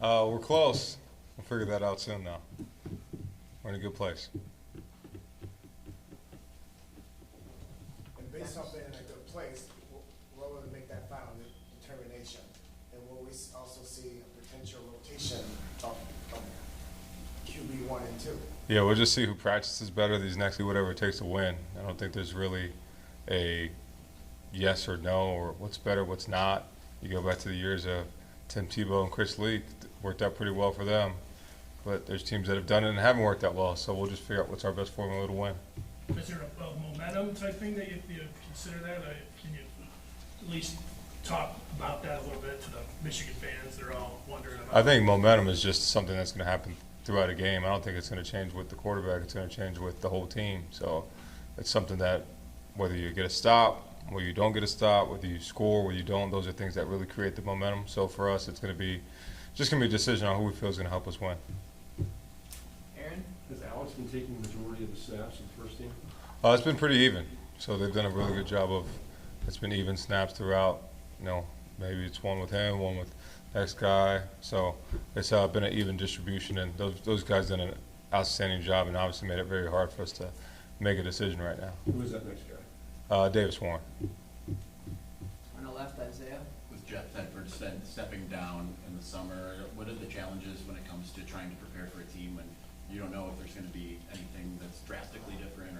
We're close. We'll figure that out soon now. We're in a good place. And based off being in a good place, what will make that final determination? And will we also see a potential rotation of QB 1 and 2? Yeah, we'll just see who practices better these next week, whatever it takes to win. I don't think there's really a yes or no or what's better, what's not. You go back to the years of Tim Tebow and Chris Lee, worked out pretty well for them. But there's teams that have done it and haven't worked out well, so we'll just figure out what's our best formula to win. Is there a momentum type thing that you consider that? Can you at least talk about that a little bit to the Michigan fans? They're all wondering about. I think momentum is just something that's going to happen throughout a game. I don't think it's going to change with the quarterback. It's going to change with the whole team. So it's something that whether you get a stop, whether you don't get a stop, whether you score, whether you don't, those are things that really create the momentum. So for us, it's going to be just going to be a decision on who we feel is going to help us win. Aaron? Has Alex been taking the majority of the snaps of the first team? It's been pretty even. So they've done a really good job of, it's been even snaps throughout. Maybe it's one with him, one with next guy. So it's been an even distribution, and those guys done an outstanding job and obviously made it very hard for us to make a decision right now. Who is that next guy? Davis Warren. On the left, Isaiah? With Jeff Tedford stepping down in the summer, what are the challenges when it comes to trying to prepare for a team when you don't know if there's going to be anything that's drastically different,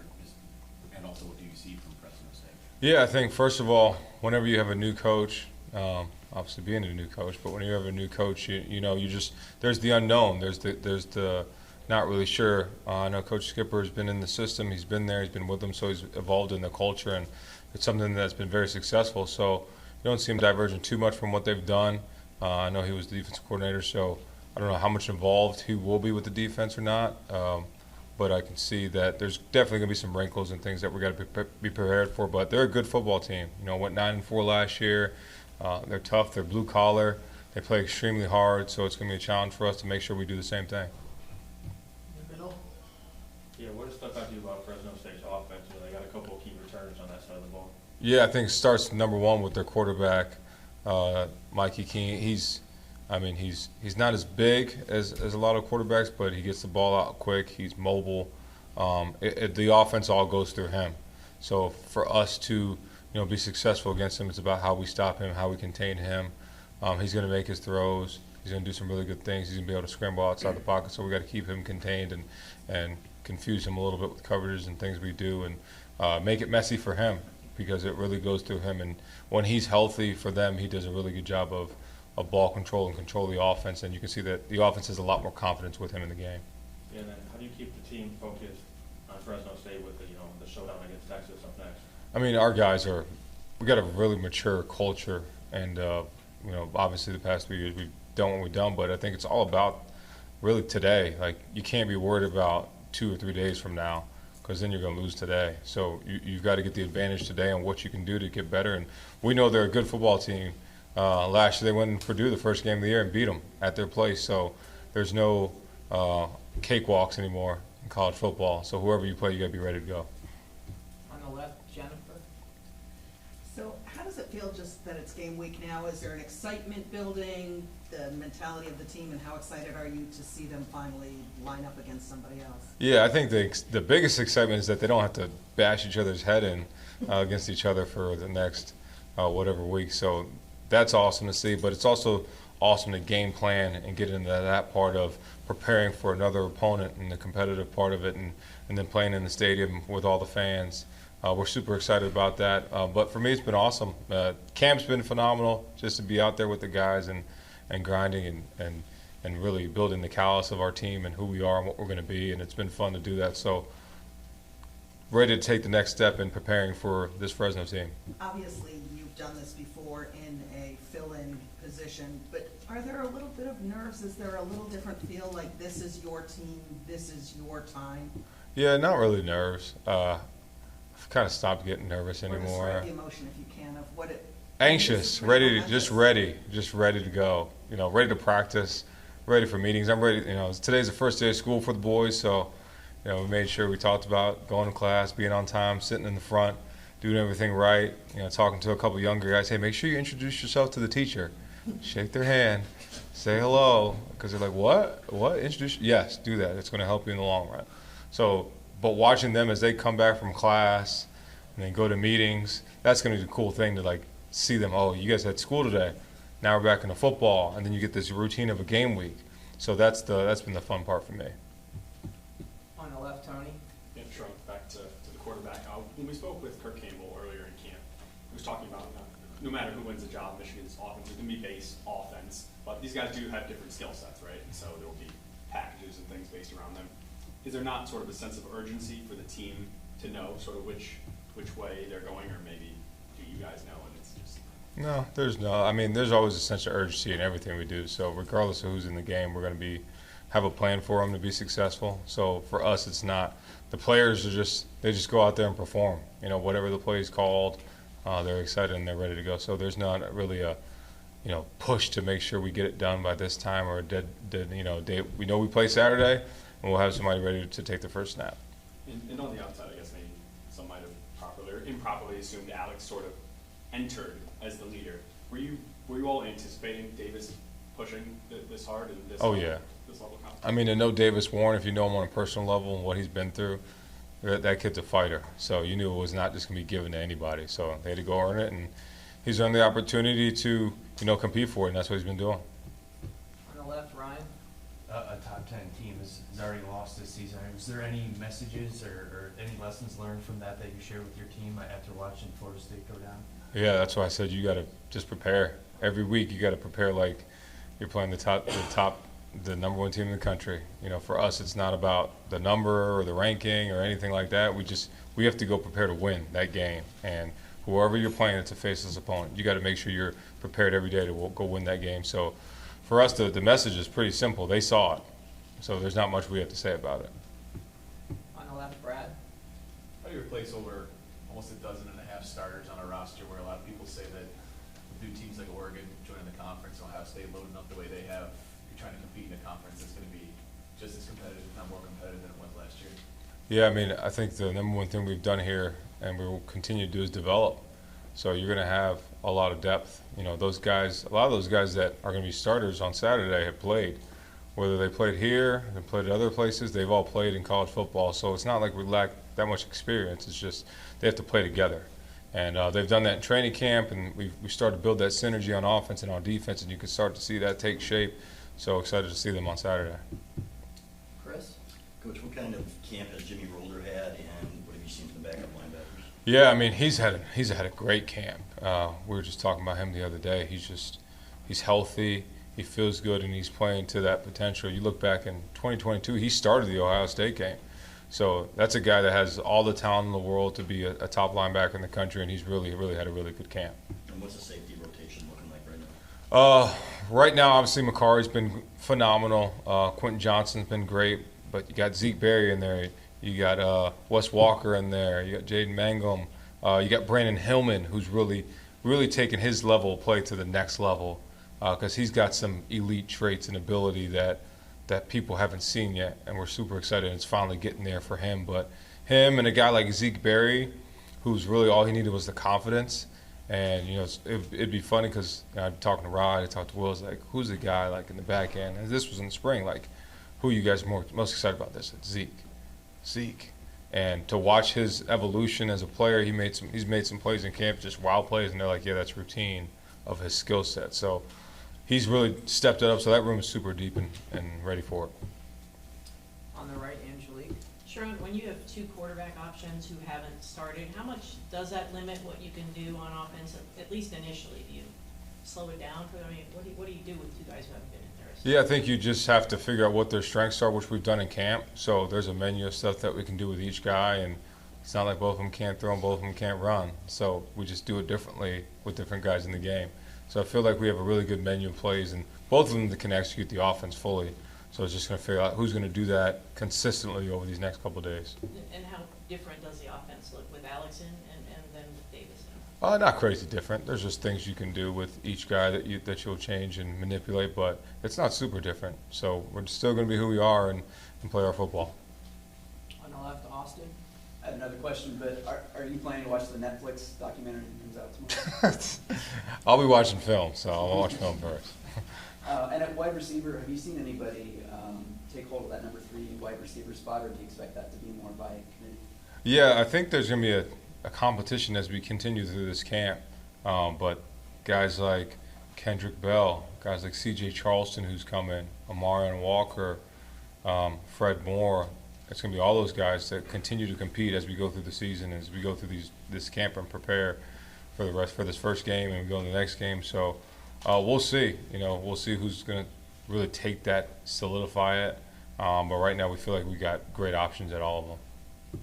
and also what do you see from Fresno State? Yeah, I think first of all, whenever you have a new coach, obviously being a new coach, but when you have a new coach, there's the unknown. There's the not really sure. I know Coach Skipper has been in the system. He's been there. He's been with them, so he's evolved in the culture, and it's something that's been very successful. So you don't see him diverging too much from what they've done. I know he was the defensive coordinator, so I don't know how much involved he will be with the defense or not. But I can see that there's definitely going to be some wrinkles and things that we got to be prepared for. But they're a good football team. Went 9-4 last year. They're tough. They're blue collar. They play extremely hard. So it's going to be a challenge for us to make sure we do the same thing. In the middle? Yeah, what stuck out to you about Fresno State's offense? They got a couple of key returners on that side of the ball. Yeah, I think it starts number one with their quarterback, Mikey Keene. He's not as big as a lot of quarterbacks, but he gets the ball out quick. He's mobile. The offense all goes through him. So for us to be successful against him, it's about how we stop him, how we contain him. He's going to make his throws. He's going to do some really good things. He's going to be able to scramble outside the pocket. So we got to keep him contained and confuse him a little bit with coverages and things we do, and make it messy for him because it really goes through him. And when he's healthy for them, he does a really good job of ball control and control the offense, and you can see that the offense has a lot more confidence with him in the game. Yeah, and then how do you keep the team focused on Fresno State with the showdown against Texas up next? Our guys we got a really mature culture, and obviously the past 3 years we've done what we've done, but I think it's all about really today. Like, you can't be worried about 2 or 3 days from now, because then you're going to lose today. So you've got to get the advantage today on what you can do to get better, and we know they're a good football team. Last year they went in Purdue the first game of the year and beat them at their place. So there's no cakewalks anymore in college football. So whoever you play, you got to be ready to go. On the left, Jennifer? So how does it feel just that it's game week now? Is there an excitement building, the mentality of the team, and how excited are you to see them finally line up against somebody else? Yeah, I think the biggest excitement is that they don't have to bash each other's head in against each other for the next whatever week. So that's awesome to see, but it's also awesome to game plan and get into that part of preparing for another opponent and the competitive part of it, and then playing in the stadium with all the fans. We're super excited about that. But for me, it's been awesome. Camp's been phenomenal, just to be out there with the guys and grinding and really building the callus of our team and who we are and what we're going to be, and it's been fun to do that. So ready to take the next step in preparing for this Fresno team. Obviously, you've done this before in a fill-in position, but are there a little bit of nerves? Is there a little different feel, like this is your team, this is your time? Yeah, not really nerves. I've kind of stopped getting nervous anymore. Or describe the emotion, if you can, of what it... Anxious, ready to go. Ready to practice, ready for meetings. I'm ready. Today's the first day of school for the boys, so we made sure we talked about going to class, being on time, sitting in the front, doing everything right. Talking to a couple younger guys. Hey, make sure you introduce yourself to the teacher. Shake their hand. say hello, because they're like, what? Introduce? Yes, do that. It's going to help you in the long run. So, but watching them as they come back from class and then go to meetings, that's going to be the cool thing to like see them. Oh, you guys had school today. Now we're back into football, and then you get this routine of a game week. So that's been the fun part for me. On the left, Tony. Yeah, sure. Back to the quarterback. When we spoke with Kirk Campbell earlier in camp, he was talking about no matter who wins the job, Michigan's offense is going to be base offense, but these guys do have different skill sets, right? And so there will be packages and things based around them. Is there not sort of a sense of urgency for the team to know sort of which way they're going, or maybe do you guys know and it's just? No, there's no. I mean, there's always a sense of urgency in everything we do. So regardless of who's in the game, we're going to have a plan for them to be successful. So for us, it's not. The players they just go out there and perform. You know, whatever the play is called, they're excited and they're ready to go. So there's not really a push to make sure we get it done by this time or a dead day. We know we play Saturday, and we'll have somebody ready to take the first snap. And on the outside, I guess maybe some might have properly or improperly assumed Alex sort of entered as the leader. Were you all anticipating Davis pushing this hard and this? Oh, yeah. This level of competition? I mean, to know Davis Warren, if you know him on a personal level and what he's been through, that kid's a fighter. So you knew it was not just going to be given to anybody. So they had to go earn it, and he's earned the opportunity to compete for it, and that's what he's been doing. On the left, Ryan. A top 10 team is already lost this season. Was there any messages or any lessons learned from that you share with your team after watching Florida State go down? Yeah, that's why I said you got to just prepare. Every week you got to prepare like you're playing the number one team in the country. For us, it's not about the number or the ranking or anything like that. We have to go prepare to win that game. And whoever you're playing, it's a faceless opponent. You got to make sure you're prepared every day to go win that game. So for us, the message is pretty simple. They saw it. So there's not much we have to say about it. On the left, Brad. How do you replace over almost 12 starters on a roster where a lot of people say that new teams like Oregon joining the conference, Ohio State loading up the way they have, you're trying to compete in a conference that's going to be just as competitive, if not more competitive than it was last year? Yeah, I mean, I think the number one thing we've done here and we will continue to do is develop. So you're going to have a lot of depth. Those guys, a lot of those guys that are going to be starters on Saturday have played. Whether they played here and played at other places, they've all played in college football. So it's not like we lack that much experience. It's just they have to play together. And they've done that in training camp, and we started to build that synergy on offense and on defense, and you can start to see that take shape. So excited to see them on Saturday. Chris. Coach, what kind of camp has Jimmy Rolder had, and what have you seen from the backup linebackers? Yeah, I mean, he's had a great camp. We were just talking about him the other day. He's healthy, he feels good, and he's playing to that potential. You look back in 2022, he started the Ohio State game. So that's a guy that has all the talent in the world to be a top linebacker in the country, and he's really had a really good camp. And what's the safety rotation looking like right now? Right now, obviously, McCarry's been phenomenal. Quentin Johnson's been great, but you got Zeke Berry in there. You got Wes Walker in there. You got Jaden Mangum. You got Brandon Hillman, who's really taken his level of play to the next level because he's got some elite traits and ability that people haven't seen yet, and we're super excited. It's finally getting there for him. But him and a guy like Zeke Berry, who's really all he needed was the confidence. And it'd be funny because I'm talking to Rod, I talked to Will, like who's the guy like in the back end? And this was in the spring, like who are you guys most excited about this? It's Zeke. And to watch his evolution as a player, he's made some plays in camp, just wild plays, and they're like, yeah, that's routine of his skill set. So he's really stepped it up. So that room is super deep and ready for it. On the right, Angelique. Sherrone, when you have two quarterback options who haven't started, how much does that limit what you can do on offense, at least initially? Do you slow it down for them? I mean, what do you do with two guys who haven't been in there? Yeah, I think you just have to figure out what their strengths are, which we've done in camp. So there's a menu of stuff that we can do with each guy, and it's not like both of them can't throw and both of them can't run. So we just do it differently with different guys in the game. So I feel like we have a really good menu of plays, and both of them that can execute the offense fully. So it's just going to figure out who's going to do that consistently over these next couple of days. And how different does the offense look with Alex and then with Davis in? Not crazy different. There's just things you can do with each guy that you'll change and manipulate, but it's not super different. So we're still going to be who we are and play our football. On the left, Austin. I have another question, but are you planning to watch the Netflix documentary that comes out tomorrow? I'll be watching film, so I'll watch film first. And at wide receiver, have you seen anybody take hold of that number 3 wide receiver spot, or do you expect that to be more by committee? Yeah, I think there's going to be a competition as we continue through this camp. But guys like Kendrick Bell, guys like C.J. Charleston who's coming, Amarion Walker, Fred Moore, it's going to be all those guys that continue to compete as we go through the season, as we go through this camp and prepare for this first game and we go to the next game. So we'll see. We'll see who's going to really take that, solidify it. But right now we feel like we got great options at all of them.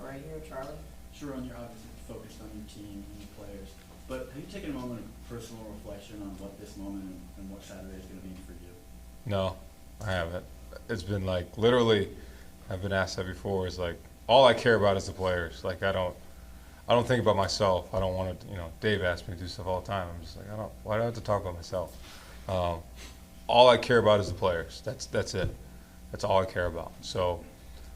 Right here, Charlie. Sherrone, you're obviously focused on your team and your players, but have you taken a moment of personal reflection on what this moment and what Saturday is going to mean for you? No, I haven't. It's been like literally, I've been asked that before. Is like all I care about is the players. Like I don't think about myself. I don't want to. Dave asks me to do stuff all the time. I'm just like why do I have to talk about myself? All I care about is the players. That's it. That's all I care about. So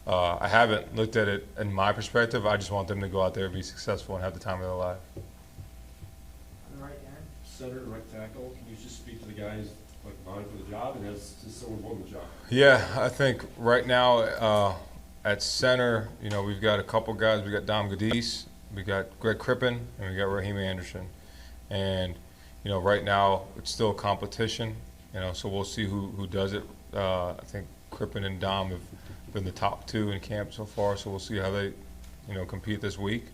I haven't looked at it in my perspective. I just want them to go out there and be successful and have the time of their life. On the right, Aaron. Center and right tackle, can you just speak to the guys like vying for the job and has someone won the job? Yeah, I think right now at center, we've got a couple guys. We got Dom Gadis, we got Greg Crippen, and we got Raheem Anderson. And right now it's still a competition. So we'll see who does it. I think Crippen and Dom have been the top 2 in camp so far. So we'll see how they, compete this week.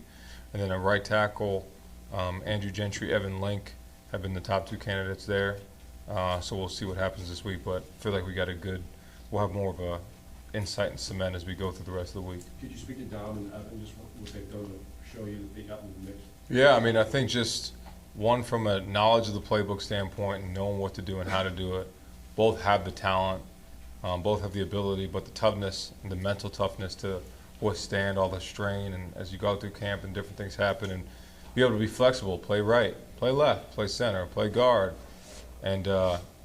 And then at right tackle, Andrew Gentry, Evan Link have been the top 2 candidates there. So we'll see what happens this week. But I feel like we'll have more of a insight and cement as we go through the rest of the week. Could you speak to Dom and Evan, just what they've done to show you that they got in the mix? Yeah, I think just one from a knowledge of the playbook standpoint and knowing what to do and how to do it. Both have the talent, both have the ability, but the toughness and the mental toughness to withstand all the strain and as you go through camp and different things happen and be able to be flexible, play right, play left, play center, play guard, and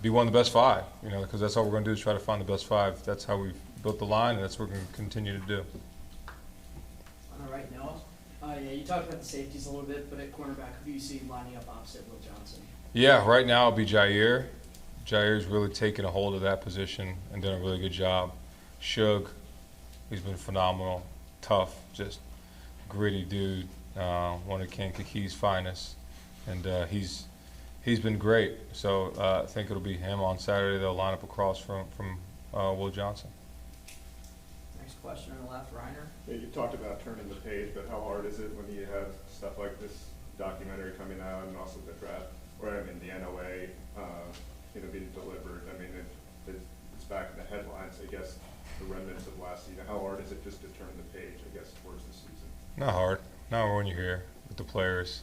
be one of the best 5, because that's all we're going to do is try to find the best 5. That's how we've built the line, and that's what we're going to continue to do. On the right, Noah. Yeah, you talked about the safeties a little bit, but at cornerback, who do you see lining up opposite Will Johnson? Yeah, right now it'll be Jair. Jair's really taken a hold of that position and done a really good job. Shug, he's been phenomenal, tough, just gritty dude, one of Ken Kaki's finest, and he's been great. So I think it'll be him on Saturday. They'll line up across from Will Johnson. Next question on the left, Reiner. Yeah, you talked about turning the page, but how hard is it when you have stuff like this documentary coming out and also the draft, or the NOA, being delivered? It's back in the headlines, I guess, the remnants of last season. How hard is it just to turn the page, I guess, towards the season? Not hard. Not when you're here with the players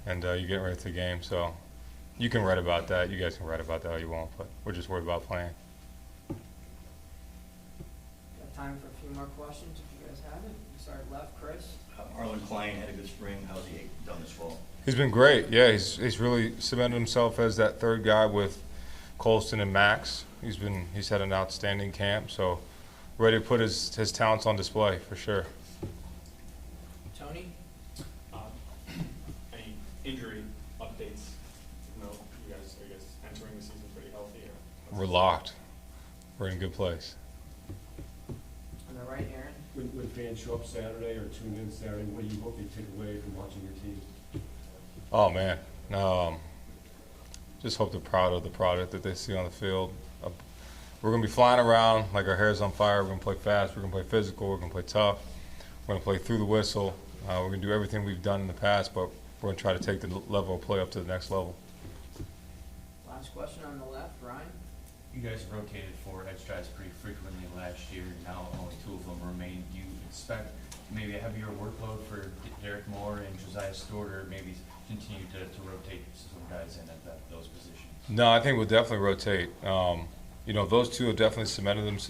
and you're getting ready for the game. So you can write about that. You guys can write about that all you want, but we're just worried about playing. Got time for a few more questions if you guys have it. Start left, Chris. Arlen Klein had a good spring. How's he done this fall? He's been great. Yeah, he's really cemented himself as that third guy with Colston and Max. He's had an outstanding camp, so ready to put his talents on display for sure. Tony. Any injury updates? No, are you guys entering the season pretty healthy? We're locked. We're in a good place. On the right, Aaron. When fans show up Saturday or tune in Saturday, what do you hope they take away from watching your team? Oh man, just hope they're proud of the product that they see on the field. We're gonna be flying around like our hair's on fire. We're gonna play fast. We're gonna play physical. We're gonna play tough. We're gonna play through the whistle. We're gonna do everything we've done in the past, but we're gonna try to take the level of play up to the next level. Last question on the left, Ryan. You guys rotated 4 edge guys pretty frequently last year. Now only 2 of them remain. Do you expect maybe a heavier workload for Derek Moore and Josiah Stewart, or maybe continue to rotate some guys in at those positions? No, I think we'll definitely rotate. Those 2 have definitely cemented themselves.